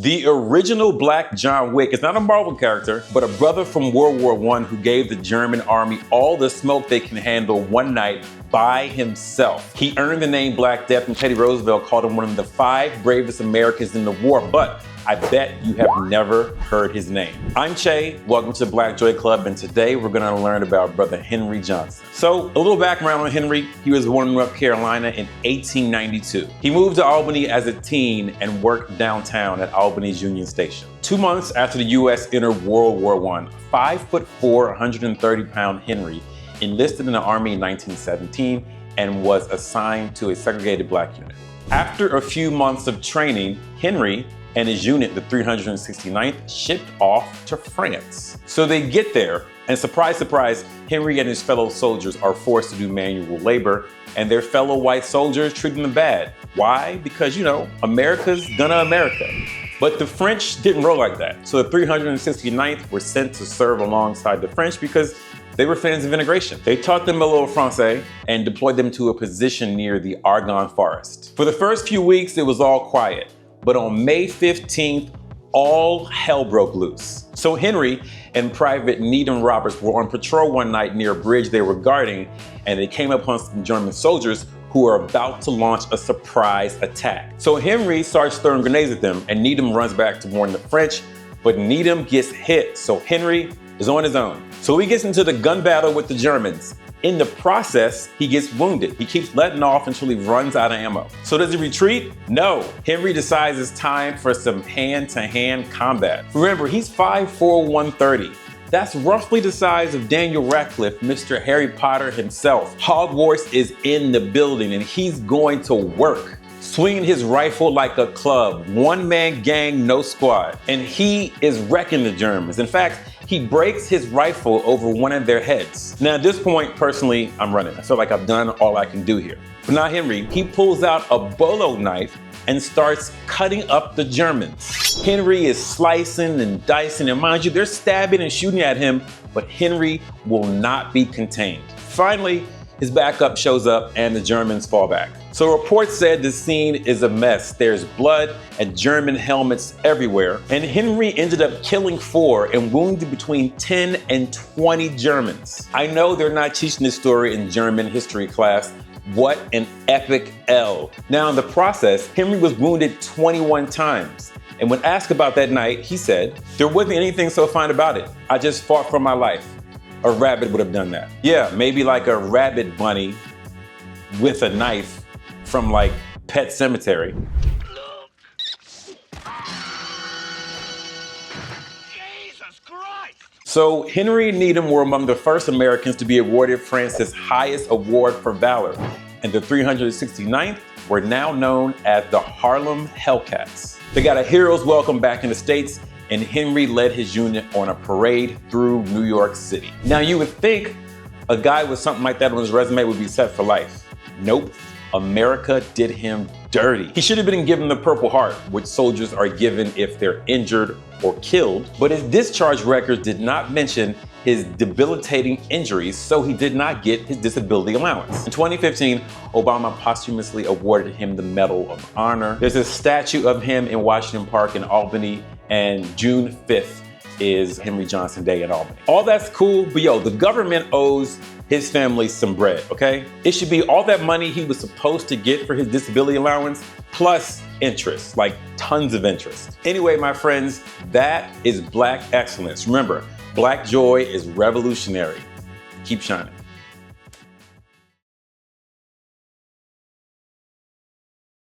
The original Black John Wick is not a Marvel character, but a brother from World War I who gave the German army all the smoke they can handle one night by himself. He earned the name Black Death, and Teddy Roosevelt called him one of the 5 bravest Americans in the war, but I bet you have never heard his name. I'm Chay, welcome to the Black Joy Club, and today we're gonna learn about Brother Henry Johnson. So, a little background on Henry. He was born in North Carolina in 1892. He moved to Albany as a teen and worked downtown at Albany's Union Station. 2 months after the U.S. entered World War I, 5'4", 130-pound Henry enlisted in the Army in 1917 and was assigned to a segregated Black unit. After a few months of training, Henry and his unit, the 369th, shipped off to France. So they get there, and surprise, surprise, Henry and his fellow soldiers are forced to do manual labor, and their fellow white soldiers treat them bad. Why? Because, America's gonna America. But the French didn't roll like that. So the 369th were sent to serve alongside the French because they were fans of integration. They taught them a little Francais and deployed them to a position near the Argonne Forest. For the first few weeks, it was all quiet. But on May 15th, all hell broke loose. So Henry and Private Needham Roberts were on patrol one night near a bridge they were guarding, and they came upon some German soldiers who were about to launch a surprise attack. So Henry starts throwing grenades at them, and Needham runs back to warn the French, but Needham gets hit, so Henry is on his own. So he gets into the gun battle with the Germans. In the process, he gets wounded. He keeps letting off until he runs out of ammo. So does he retreat? No. Henry decides it's time for some hand-to-hand combat. Remember, he's 5'4", 130. That's roughly the size of Daniel Radcliffe, Mr. Harry Potter himself. Hogwarts is in the building and he's going to work, swinging his rifle like a club. One-man gang, no squad. And he is wrecking the Germans. In fact, he breaks his rifle over one of their heads. Now at this point, personally, I'm running. I feel like I've done all I can do here. But not Henry. He pulls out a bolo knife and starts cutting up the Germans. Henry is slicing and dicing, and mind you, they're stabbing and shooting at him, but Henry will not be contained. Finally, his backup shows up and the Germans fall back. So reports said the scene is a mess. There's blood and German helmets everywhere. And Henry ended up killing 4 and wounding between 10 and 20 Germans. I know they're not teaching this story in German history class. What an epic L. Now in the process, Henry was wounded 21 times. And when asked about that night, he said, "There wasn't anything so fine about it. I just fought for my life. A rabbit would have done that." Yeah, maybe like a rabbit bunny with a knife from like Pet Cemetery. Jesus Christ! So Henry and Needham were among the first Americans to be awarded France's highest award for valor, and the 369th were now known as the Harlem Hellcats. They got a hero's welcome back in the States, and Henry led his unit on a parade through New York City. Now you would think a guy with something like that on his resume would be set for life. Nope. America did him dirty. He should have been given the Purple Heart, which soldiers are given if they're injured or killed, but his discharge records did not mention his debilitating injuries, so he did not get his disability allowance. In 2015, Obama posthumously awarded him the Medal of Honor. There's a statue of him in Washington Park in Albany, and June 5th is Henry Johnson Day in Albany. All that's cool, but the government owes his family some bread, okay? It should be all that money he was supposed to get for his disability allowance, plus interest, like tons of interest. Anyway, my friends, that is Black excellence. Remember, Black joy is revolutionary. Keep shining.